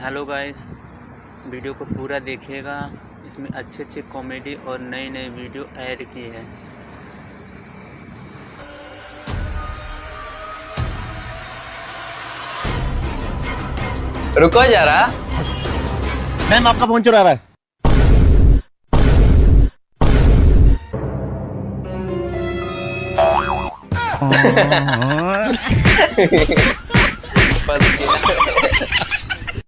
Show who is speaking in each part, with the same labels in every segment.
Speaker 1: Hello guys, video को पूरा देखिएगा। इसमें अच्छे अच्छे कॉमेडी और नई नई वीडियो ऐड की है।
Speaker 2: रुको जरा,
Speaker 3: मैम आपका फोन चुरा रहा है।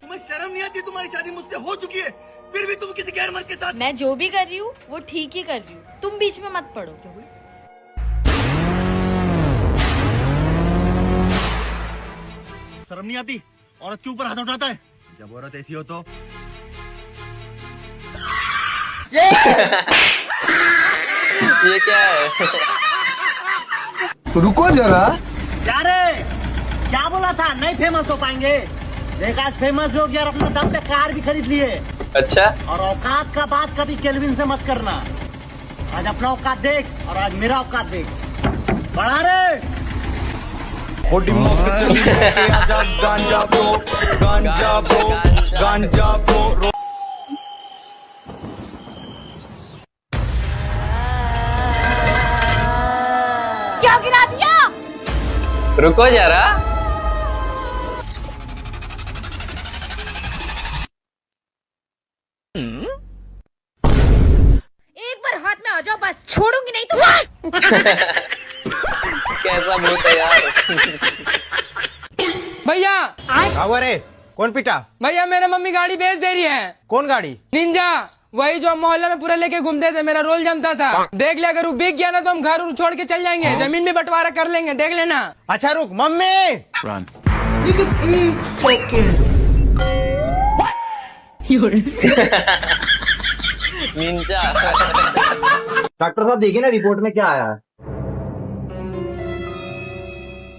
Speaker 4: तुम्हें शर्म नहीं आती? तुम्हारी शादी मुझसे हो चुकी है, फिर भी तुम किसी गैर मर्द के साथ।
Speaker 5: मैं जो भी कर रही हूँ वो ठीक ही कर रही हूँ, तुम बीच में मत पड़ो।
Speaker 4: शर्म नहीं आती? औरत के ऊपर हाथ उठाता है जब औरत ऐसी हो तो।
Speaker 2: ये क्या है?
Speaker 3: रुको जरा।
Speaker 4: क्या रे, क्या बोला था? नहीं फेमस हो पाएंगे। देख आज फेमस लोग यार अपने दम पे कार भी खरीद लिए।
Speaker 2: अच्छा,
Speaker 4: और औकात का बात कभी केल्विन से मत करना। आज अपना औकात देख और आज मेरा औकात देख। बढ़ा रे।
Speaker 3: गांजा ब्रो।
Speaker 5: क्या गिरा दिया?
Speaker 2: रुको जरा।
Speaker 5: एक बार हाथ में आ जाओ, बस छोड़ूंगी नहीं तो।
Speaker 2: कैसा भूत है यार?
Speaker 6: भैया
Speaker 3: अरे कौन पिटा?
Speaker 6: भैया मेरे मम्मी गाड़ी बेच दे रही है।
Speaker 3: कौन गाड़ी?
Speaker 6: निंजा, वही जो मोहल्ले में पूरा लेके घूमते थे, मेरा रोल जमता था। देख ले, अगर वो बिक गया ना तो हम घर उर छोड़ के चल जाएंगे। जमीन भी बंटवारा कर लेंगे, देख लेना।
Speaker 3: अच्छा रुक मम्मी।
Speaker 2: निंजा।
Speaker 3: डॉक्टर साहब देखिए ना रिपोर्ट में क्या आया है।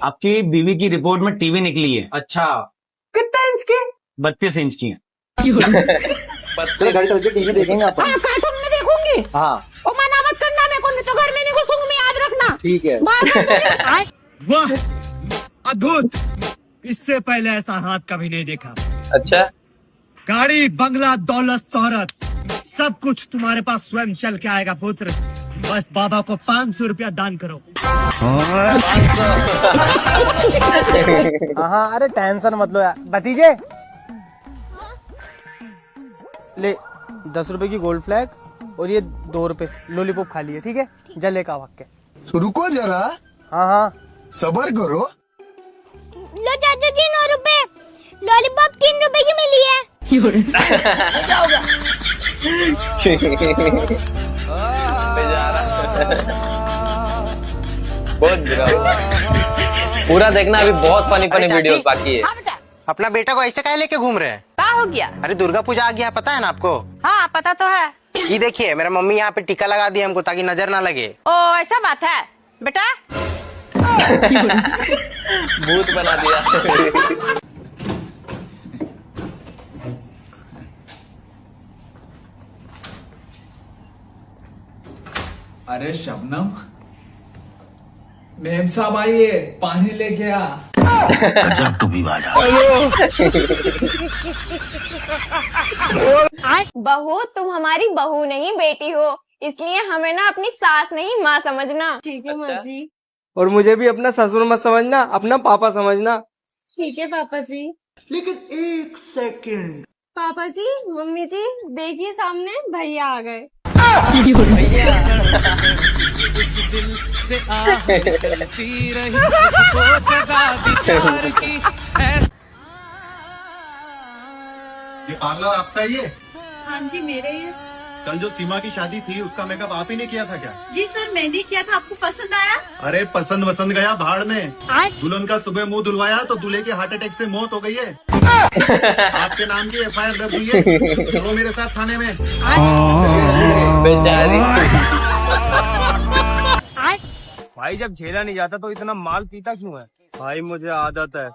Speaker 7: आपकी बीवी की रिपोर्ट में टीवी निकली है।
Speaker 3: अच्छा
Speaker 6: कितना इंच की?
Speaker 7: 32 इंच की है।
Speaker 3: गाड़ी चल के टीवी देखेंगे आप।
Speaker 5: कार्टून में देखूंगी।
Speaker 3: हाँ
Speaker 5: ओ मना मत करना, मैं कौन तो घर में नहीं घुसूंगी, मैं याद रखना।
Speaker 3: ठीक है।
Speaker 4: वाह अद्भुत, इससे पहले ऐसा हाथ कभी नहीं देखा।
Speaker 2: अच्छा,
Speaker 4: गाड़ी, बंगला, दौलत, शोहरत, सब कुछ तुम्हारे पास स्वयं चल के आएगा पुत्र। बस बाबा को 500 रुपया दान करो।
Speaker 3: हाँ अरे टेंशन मत लो यार भतीजे। ले 10 रुपए की गोल्ड फ्लैग और ये 2 रुपए लॉलीपॉप खा लिए, ठीक है? जा लेकर भाग के।
Speaker 8: रुको जरा,
Speaker 3: हाँ हाँ
Speaker 8: सबर करो।
Speaker 9: लो चाचा जी 9 रुपए, लॉलीपॉप 3 रुपए की मिली है।
Speaker 2: बहुत बुरा हुआ। पूरा देखना, अभी बहुत फनी फनी वीडियो बाकी है।
Speaker 3: अपना बेटा को ऐसे काहे लेके घूम रहे हैं?
Speaker 5: क्या हो गया?
Speaker 3: अरे दुर्गा पूजा आ गया, पता है ना आपको?
Speaker 5: हाँ पता तो है।
Speaker 3: ये देखिए मेरा मम्मी यहाँ पे टीका लगा दिया हमको ताकि नजर ना लगे।
Speaker 5: ओ ऐसा बात है बेटा।
Speaker 2: भूत बना दिया।
Speaker 10: अरे शबनम, मेम साहब आइए, पानी लेके आ।
Speaker 9: बहू तुम हमारी बहू नहीं बेटी हो, इसलिए हमें ना अपनी सास नहीं माँ समझना। ठीक है माँ जी।
Speaker 6: और मुझे भी अपना ससुर मत समझना, अपना पापा समझना।
Speaker 9: ठीक है पापा जी।
Speaker 8: लेकिन एक सेकंड।
Speaker 9: पापा जी, मम्मी जी, देखिए सामने भैया आ गए।
Speaker 8: ये पार्लर आपका ही है?
Speaker 5: हाँ जी मेरे ही है।
Speaker 8: कल जो सीमा की शादी थी उसका मेकअप आप ही ने किया था क्या?
Speaker 5: जी सर मैंने किया था, आपको पसंद आया?
Speaker 8: अरे पसंद वसंद गया भाड़ में। दुल्हन का सुबह मुंह धुलवाया तो दूल्हे की हार्ट अटैक से मौत हो गई है। आपके नाम की FIR दर्ज हुई है। चलो मेरे साथ थाने में।
Speaker 2: बेचारी।
Speaker 6: भाई जब झेला नहीं जाता तो इतना माल पीता क्यों है?
Speaker 3: भाई मुझे आदत है।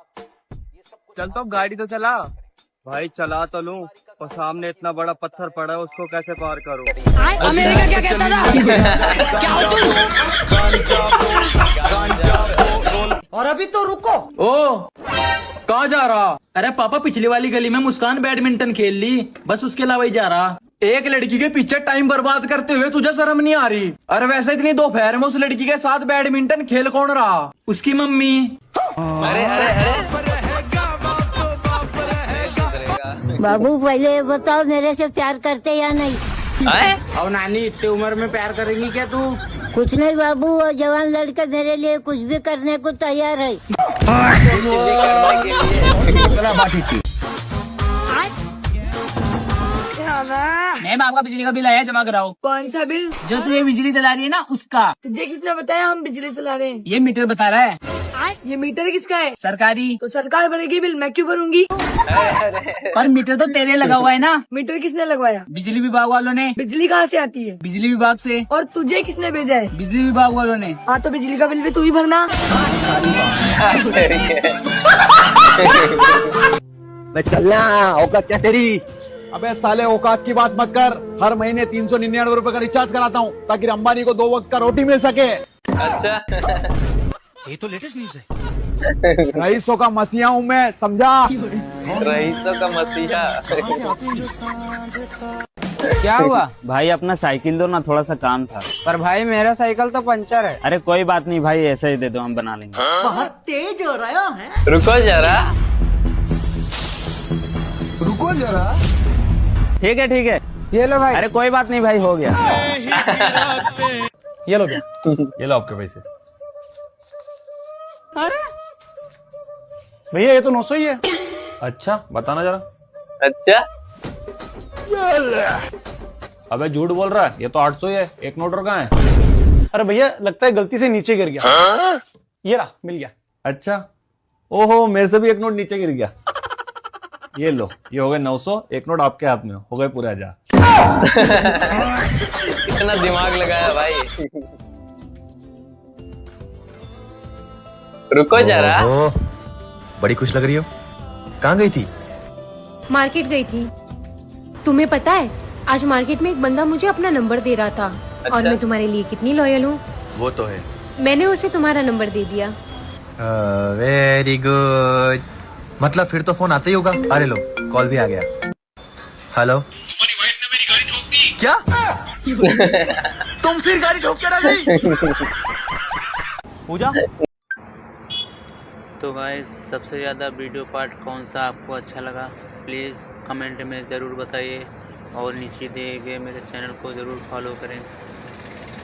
Speaker 6: चल तो अब गाड़ी तो चला।
Speaker 3: भाई चला तो लूं, और सामने इतना बड़ा पत्थर पड़ा है, उसको कैसे पार करूं?
Speaker 6: अमेरिका क्या कहता था? क्या हो तुम?
Speaker 3: और अभी तो रुको।
Speaker 6: ओ, कहाँ जा रहा?
Speaker 11: अरे पापा पिछली वाली गली में मुस्कान बैडमिंटन खेल ली, बस उसके अलावा ही जा रहा। एक लड़की के पीछे टाइम बर्बाद करते हुए तुझे शर्म नहीं आ रही? अरे वैसे इतनी दोपहर में उस लड़की के साथ बैडमिंटन खेल कौन रहा? उसकी मम्मी।
Speaker 2: अरे अरे अरे
Speaker 12: बाबू पहले ये बताओ मेरे से प्यार करते या नहीं?
Speaker 11: और नानी इतनी उम्र में प्यार करेंगी क्या तू?
Speaker 12: कुछ नहीं बाबू, वो जवान लड़का मेरे लिए कुछ भी करने को तैयार है।
Speaker 6: मैम आपका बिजली का बिल आया, जमा कराओ।
Speaker 5: कौन सा बिल?
Speaker 6: जो तू ये बिजली चला रही है ना उसका।
Speaker 5: तुझे किसने बताया हम बिजली चला रहे हैं?
Speaker 6: ये मीटर बता रहा है।
Speaker 5: ये मीटर किसका है?
Speaker 6: सरकारी।
Speaker 5: तो सरकार भरेगी बिल, मैं क्यों भरूंगी?
Speaker 6: पर मीटर तो तेरे लगा हुआ है ना।
Speaker 5: मीटर किसने लगवाया?
Speaker 6: बिजली विभाग वालों ने।
Speaker 5: बिजली कहाँ से आती है?
Speaker 6: बिजली विभाग से।
Speaker 5: और तुझे किसने भेजा है?
Speaker 6: बिजली विभाग वालों ने।
Speaker 5: हाँ तो बिजली का बिल भी तू ही भरना।
Speaker 8: चलना औकात क्या तेरी? अबे साले औकात की बात मत कर। हर महीने 399 रुपए का रिचार्ज कराता हूँ ताकि अंबानी को 2 वक्त का रोटी मिल सके।
Speaker 2: अच्छा
Speaker 8: ये तो लेटेस्ट न्यूज है। रईसों का मसीहा हूँ मैं, समझा?
Speaker 2: रईसों का मसीहा।
Speaker 1: क्या हुआ भाई? अपना साइकिल दो ना, थोड़ा सा काम था।
Speaker 6: पर भाई मेरा साइकिल तो पंचर है।
Speaker 1: अरे कोई बात नहीं भाई, ऐसे ही दे दो, हम बना लेंगे।
Speaker 3: बहुत तेज हो रहा है।
Speaker 2: रुको जरा।
Speaker 8: रुको जरा।
Speaker 1: ठीक है ठीक है,
Speaker 6: ये लो भाई।
Speaker 1: अरे कोई बात नहीं भाई, हो गया।
Speaker 3: ये लो क्या?
Speaker 8: ये लो आपके पैसे।
Speaker 3: अरे भैया ये तो 900 ही है।
Speaker 8: अच्छा बताना जरा।
Speaker 2: अच्छा
Speaker 8: अबे झूठ बोल रहा है, ये तो 800 ही है। एक नोट और कहाँ है?
Speaker 3: अरे भैया लगता है गलती से नीचे गिर गया। ये रहा, मिल गया।
Speaker 8: अच्छा ओहो, मेरे से भी एक नोट नीचे गिर गया। ये लो, ये हो गए 900। एक नोट आपके हाथ में हो गए पूरे 1000।
Speaker 2: कितना दिमाग लगाया भाई। रुको जरा।
Speaker 13: बड़ी खुश लग रही हो। कहाँ गई थी?
Speaker 14: मार्केट गई थी। तुम्हें पता है आज मार्केट में एक बंदा मुझे अपना नंबर दे रहा था।
Speaker 2: अच्छा?
Speaker 14: और मैं तुम्हारे लिए कितनी लॉयल हूँ।
Speaker 8: वो तो है।
Speaker 14: मैंने उसे तुम्हारा नंबर दे दिया।
Speaker 13: Very good. मतलब फिर तो फोन आता ही होगा। अरे लो, कॉल भी आ गया। हेलो। तुम्हारी वाइफ ने मेरी गाड़ी ठोक दी। क्या? तुम फिर गाड़ी ठोक के रह गई?
Speaker 1: पूजा। तो गाइस सबसे ज़्यादा वीडियो पार्ट कौन सा आपको अच्छा लगा प्लीज़ कमेंट में ज़रूर बताइए, और नीचे दिए गए मेरे चैनल को ज़रूर फॉलो करें।